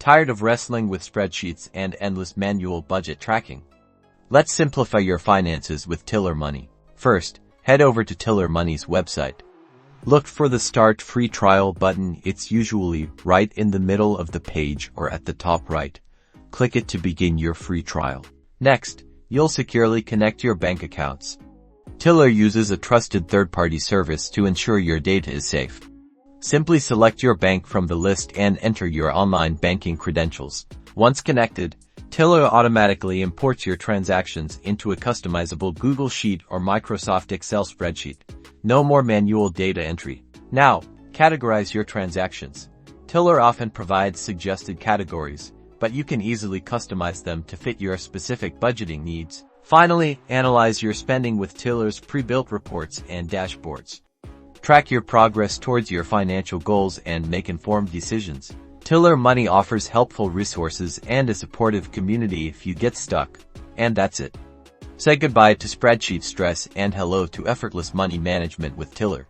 Tired of wrestling with spreadsheets and endless manual budget tracking? Let's simplify your finances with Tiller Money. First, head over to Tiller Money's website. Look for the Start Free Trial button. It's usually right in the middle of the page or at the top right. Click it to begin your free trial. Next, you'll securely connect your bank accounts. Tiller uses a trusted third-party service to ensure your data is safe. Simply select your bank from the list and enter your online banking credentials. Once connected, Tiller automatically imports your transactions into a customizable Google Sheet or Microsoft Excel spreadsheet. No more manual data entry. Now, categorize your transactions. Tiller often provides suggested categories, but you can easily customize them to fit your specific budgeting needs. Finally, analyze your spending with Tiller's pre-built reports and dashboards. Track your progress towards your financial goals and make informed decisions. Tiller Money offers helpful resources and a supportive community if you get stuck. And that's it. Say goodbye to spreadsheet stress and hello to effortless money management with Tiller.